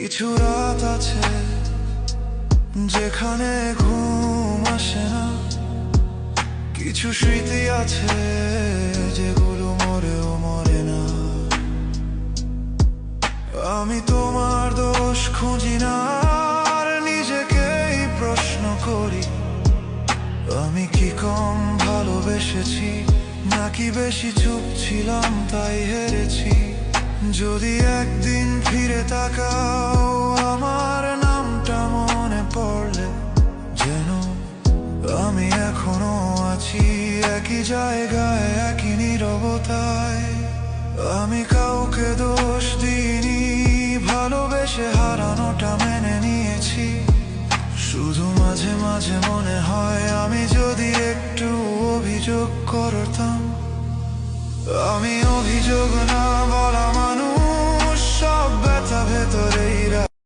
কিছু রাত আছে যেখানে ঘুম আসে না, কিছু স্মৃতি আছে যেগুলো মরেও মরে না। আমি তোমার দোষ খুঁজি না, আর নিজেকেই প্রশ্ন করি, আমি কি কম ভালোবেসেছি নাকি বেশি চুপ ছিলাম তাই হেরেছি। যদি একদিন ফিরে তাকাও আমার নামটা মনে পড়লে, যেন আমি এখনো আছি একই জায়গায় একই নীরবতায়। আমি কাউকে দোষ দিইনি, ভালোবেসে হারানোটা মেনে নিয়েছি। শুধু মাঝে মাঝে মনে হয় আমি যদি একটু অভিযোগ করতাম। আমি অভিযোগ না বলা মানুষ, সব ব্যথা ভেতরেই